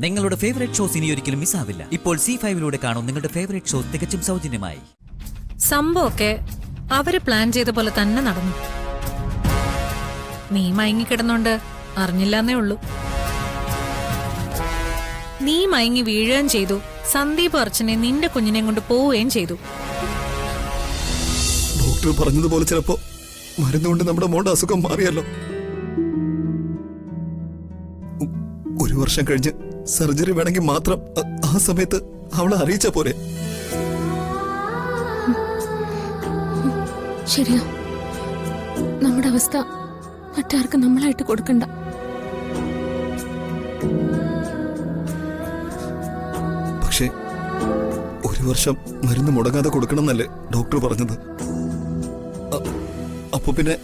നിങ്ങളുടെ favourite shows ഇനി ഒരിക്കലും മിസ്സാവില്ല. ഇപ്പോൾ C5 കാണും നിങ്ങളുടെ ഫേവറേറ്റ് ഷോസ് തികച്ചും സൗജന്യമായി. സംഭവമൊക്കെ അവര് പ്ലാൻ ചെയ്ത പോലെ തന്നെ നടന്നു. നീ മയങ്ങിക്കിടന്നോണ്ട് അറിഞ്ഞില്ലെന്നേ ഉള്ളൂ. നീ മയങ്ങി വീഴുകയും ചെയ്തു. സന്ദീപ് അർച്ചനെ നിന്റെ കുഞ്ഞിനെയും കൊണ്ട് പോവുകയും ചെയ്തു. ഡോക്ടർ പറഞ്ഞതുപോലെ ചിലപ്പോ മരുന്നുകൊണ്ട് നമ്മുടെ മോളുടെ അസുഖം മാറിയല്ലോ. ഒരു വർഷം കഴിഞ്ഞ് സർജറി വേണമെങ്കിൽ മാത്രം ആ സമയത്ത് അവളെ അറിയിച്ച പോരെ. ശരിയാ, നമ്മുടെ അവസ്ഥ മറ്റാർക്കും നമ്മളായിട്ട് കൊടുക്കണ്ട. പക്ഷേ ഒരു വർഷം മരുന്ന് മുടങ്ങാതെ കൊടുക്കണമെന്നല്ലേ ഡോക്ടർ പറഞ്ഞത്. അപ്പൊ പിന്നെ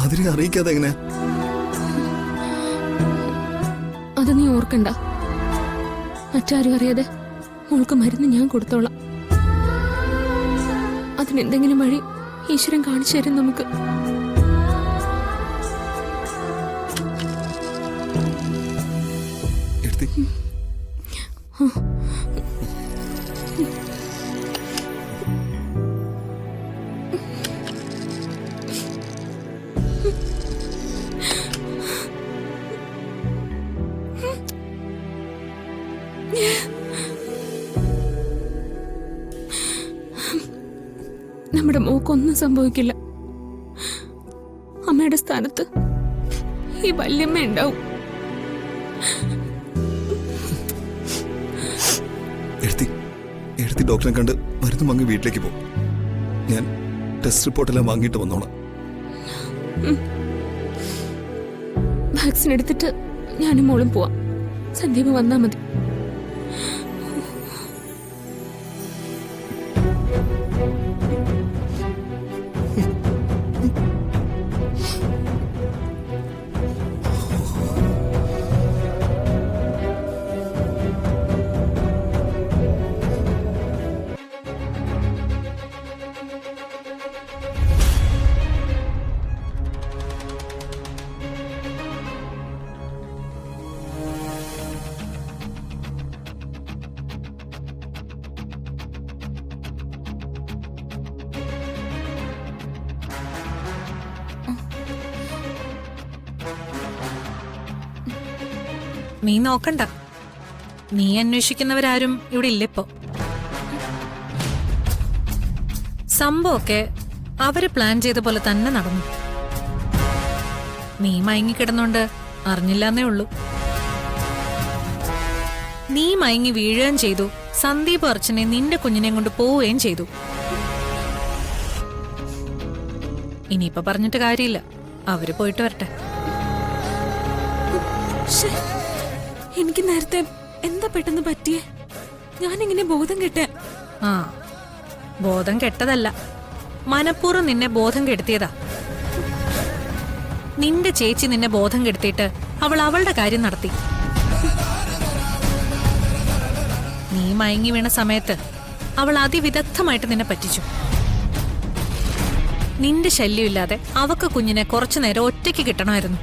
അതിനെ അറിയിക്കാതെ എങ്ങനെ? അത് നീ ഓർക്കണ്ട. മറ്റാരും അറിയാതെ മോൾക്ക് മരുന്ന് ഞാൻ കൊടുത്തോളാം. അതിനെന്തെങ്കിലും വഴി ഈശ്വരൻ കാണിച്ചു തരും നമുക്ക്. നമ്മുടെ മോക്കൊന്നും സംഭവിക്കില്ല. അമ്മയുടെ സ്ഥാനത്ത് ഈ വല്യമ്മ ഉണ്ടാവും. എഴുതി ഡോക്ടറെ കണ്ട് മരുന്ന് വാങ്ങി വീട്ടിലേക്ക് പോകും. ഞാൻ ടെസ്റ്റ് റിപ്പോർട്ടെല്ലാം വാങ്ങിയിട്ട് വന്നോളാം. വാക്സിൻ എടുത്തിട്ട് ഞാനും മോളും പോവാം. സന്ദീപ് വന്നാ മതി. നീ നോക്കണ്ട. നീ അന്വേഷിക്കുന്നവരാരും ഇവിടെ ഇല്ലിപ്പോ. സംഭവമൊക്കെ അവര് പ്ലാൻ ചെയ്ത പോലെ തന്നെ നടന്നു. നീ മയങ്ങിക്കിടന്നോണ്ട് അറിഞ്ഞില്ലെന്നേ ഉള്ളൂ. നീ മയങ്ങി വീഴുകയും ചെയ്തു. സന്ദീപ് അർച്ചനെ നിന്റെ കുഞ്ഞിനെയും കൊണ്ട് പോവുകയും ചെയ്തു. ഇനിയിപ്പൊ പറഞ്ഞിട്ട് കാര്യമില്ല. അവര് പോയിട്ട് വരട്ടെ. എനിക്ക് നേരത്തെ എന്താ പെട്ടെന്ന് പറ്റിയേ? ഞാനിങ്ങനെ ബോധം കെട്ടേ? ആ, ബോധം കെട്ടതല്ല, മനഃപൂർവ്വം നിന്നെ ബോധം കെടുത്തിയതാ. നിന്റെ ചേച്ചി നിന്നെ ബോധം കെടുത്തിയിട്ട് അവൾ അവളുടെ കാര്യം നടത്തി. നീ മയങ്ങി വീണ സമയത്ത് അവൾ അതിവിദഗ്ധമായിട്ട് നിന്നെ പറ്റിച്ചു. നിന്റെ ശല്യമില്ലാതെ അവക്ക് കുഞ്ഞിനെ കുറച്ചു നേരം ഒറ്റയ്ക്ക് കിട്ടണമായിരുന്നു.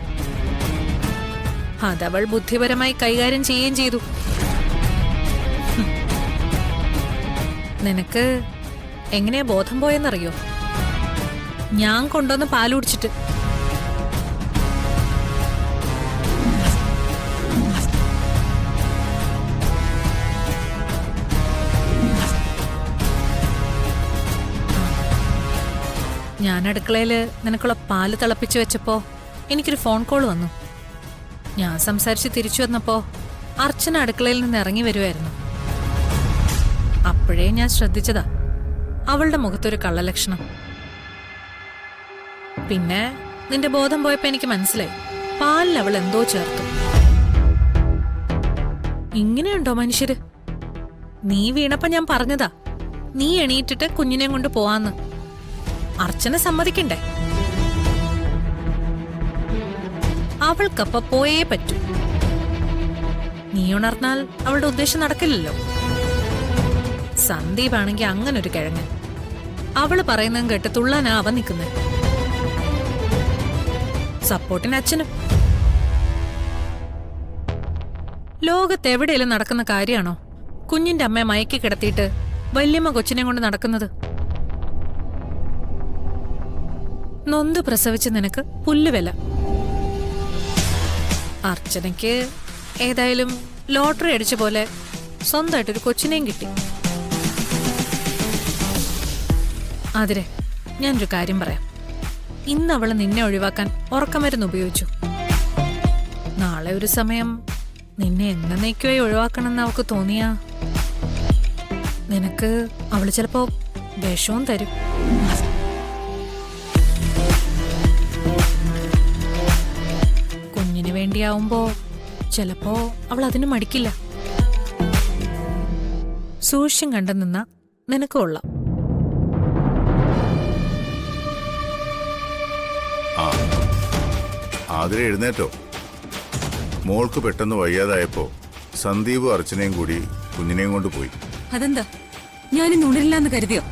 അതവൾ ബുദ്ധിപരമായി കൈകാര്യം ചെയ്യുകയും ചെയ്തു. നിനക്ക് എങ്ങനെയാ ബോധം പോയെന്നറിയോ? ഞാൻ കൊണ്ടുവന്ന് പാല് കുടിച്ചിട്ട്. ഞാൻ അടുക്കളയില് നിനക്കുള്ള പാല് തിളപ്പിച്ചു വെച്ചപ്പോ എനിക്കൊരു ഫോൺ കോൾ വന്നു. ഞാൻ സംസാരിച്ച് തിരിച്ചു വന്നപ്പോ അർച്ചന അടുക്കളയിൽ നിന്ന് ഇറങ്ങി വരുമായിരുന്നു. അപ്പോഴേ ഞാൻ ശ്രദ്ധിച്ചതാ അവളുടെ മുഖത്തൊരു കള്ളലക്ഷണം. പിന്നെ നിന്റെ ബോധം പോയപ്പോ എനിക്ക് മനസ്സിലായി, പാലിൽ അവൾ എന്തോ ചേർത്തു. ഇങ്ങനെയുണ്ടോ മനുഷ്യര്? നീ വീണപ്പോ ഞാൻ പറഞ്ഞതാ, നീ എണീറ്റിട്ട് കുഞ്ഞിനെ കൊണ്ട് പോവാന്ന്. അർച്ചന സമ്മതിക്കണ്ടേ? അവൾക്കപ്പ പോയേ പറ്റൂ. നീ ഉണർന്നാൽ അവളുടെ ഉദ്ദേശം നടക്കില്ലല്ലോ. സന്ദീപ് ആണെങ്കി അങ്ങനൊരു കിഴങ്ങൻ. അവള് പറയുന്നതും കേട്ട് തുള്ളാനാ അവൻ നിൽക്കുന്നത്. സപ്പോർട്ടിന് അച്ഛനും. ലോകത്തെവിടെയെങ്കിലും നടക്കുന്ന കാര്യമാണോ കുഞ്ഞിന്റെ അമ്മയെ മയക്കി കിടത്തിയിട്ട് വല്യമ്മ കൊച്ചിനെ കൊണ്ട് നടക്കുന്നത്? നൊന്ത് പ്രസവിച്ച് നിനക്ക് പുല്ലുവില. അർച്ചനയ്ക്ക് ഏതായാലും ലോട്ടറി അടിച്ച പോലെ സ്വന്തമായിട്ടൊരു കൊച്ചിനെയും കിട്ടി. അതിരെ, ഞാനൊരു കാര്യം പറയാം. ഇന്ന് അവള് നിന്നെ ഒഴിവാക്കാൻ ഉറക്കമരുന്ന് ഉപയോഗിച്ചു. നാളെ ഒരു സമയം നിന്നെ എന്നേക്കുമായി ഒഴിവാക്കണമെന്ന് അവൾക്ക് തോന്നിയാ നിനക്ക് അവള് ചിലപ്പോ വിഷവും തരും. കുഞ്ഞിന് വേണ്ടിയാവുമ്പോ ചിലപ്പോ അവൾ അതിന് മടിക്കില്ല. സൂക്ഷ്യം കണ്ടു നിന്ന നിനക്ക് കൊള്ളാം. ആതിരെ എഴുന്നേറ്റോ? മോൾക്ക് പെട്ടെന്ന് വയ്യാതായപ്പോ സന്ദീപ് അർച്ചനയും കൂടി കുഞ്ഞിനെയും കൊണ്ട് പോയി. അതെന്താ, ഞാനിന്ന് ഉണരില്ലാന്ന് കരുതിയോ?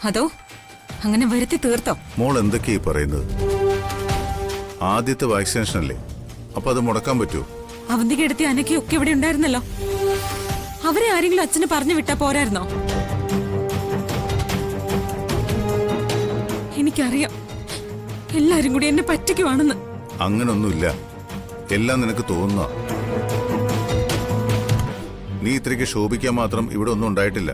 അതോ അങ്ങനെ വരുത്തി തീർത്തോ? മോൾ എന്തൊക്കെയാ പറയുന്നത്? ആദ്യത്തെ വാക്സിനേഷൻ അല്ലേ, അപ്പൊ അത് മുടക്കാൻ പറ്റുമോ? അവന്തിക എടുത്തി അനക്കൊക്കെ ഇവിടെ ഉണ്ടായിരുന്നല്ലോ. അവരെ ആരെങ്കിലും അച്ഛന് പറഞ്ഞു വിട്ടാ പോരായിരുന്നോ? എനിക്കറിയാം എല്ലാരും കൂടി എന്നെ പറ്റിക്കുവാണെന്ന്. അങ്ങനൊന്നുമില്ല, എല്ലാം നിനക്ക് തോന്നുക. നീ ഇത്രയ്ക്ക് ശോഭിക്കാൻ മാത്രം ഇവിടെ ഒന്നും ഉണ്ടായിട്ടില്ല.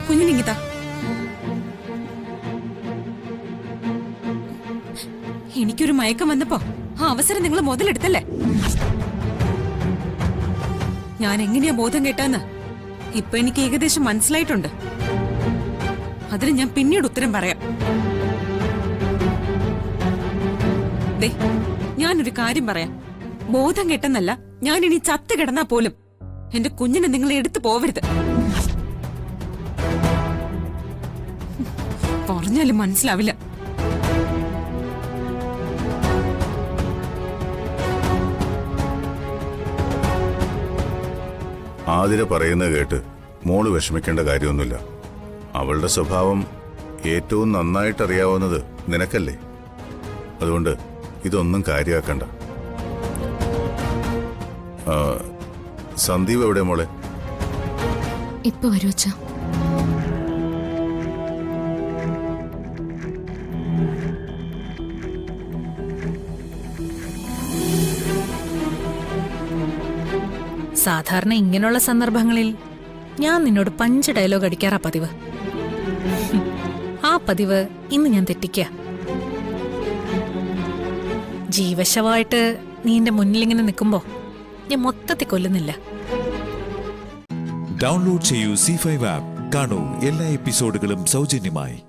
കുഞ്ഞിനിങ്ങിതാ, എനിക്കൊരു മയക്കം വന്നപ്പോ ആ അവസരം നിങ്ങൾ മുതലെടുത്തല്ലേ? ഞാൻ എങ്ങനെയാ ബോധം കേട്ടാന്ന് ഇപ്പൊ എനിക്ക് ഏകദേശം മനസ്സിലായിട്ടുണ്ട്. അതിന് ഞാൻ പിന്നീട് ഉത്തരം പറയാം. ദേ, ഞാനൊരു കാര്യം പറയാം. ബോധം കെട്ടെന്നല്ല, ഞാൻ ഇനി ചത്ത് കിടന്നാ പോലും എന്റെ കുഞ്ഞിനെ നിങ്ങൾ എടുത്തു പോവരുത്. പറഞ്ഞാലും മനസ്സിലാവില്ല. ആതിര പറയുന്നത് കേട്ട് മോള് വിഷമിക്കേണ്ട കാര്യമൊന്നുമില്ല. അവളുടെ സ്വഭാവം ഏറ്റവും നന്നായിട്ടറിയാവുന്നത് നിനക്കല്ലേ. അതുകൊണ്ട് ഇതൊന്നും കാര്യമാക്കണ്ട. സന്ദീപ് എവിടെ മോളെ? ഇപ്പൊ വരൂ അച്ഛാ. സാധാരണ ഇങ്ങനെയുള്ള സന്ദർഭങ്ങളിൽ ഞാൻ നിന്നോട് പഞ്ച് ഡയലോഗ് അടിക്കാറാ പതിവ്. ആ പതിവ് ഇന്ന് ഞാൻ തെറ്റിക്ക. ജീവശവായിട്ട് നീ എന്റെ മുന്നിലിങ്ങനെ നിൽക്കുമ്പോ ഞാൻ മൊത്തത്തിൽ കൊല്ലുന്നില്ല. ഡൗൺലോഡ് ചെയ്യൂ C5 ആപ്പ്. കാണൂ എല്ലാ എപ്പിസോഡുകളും സൗജന്യമായി.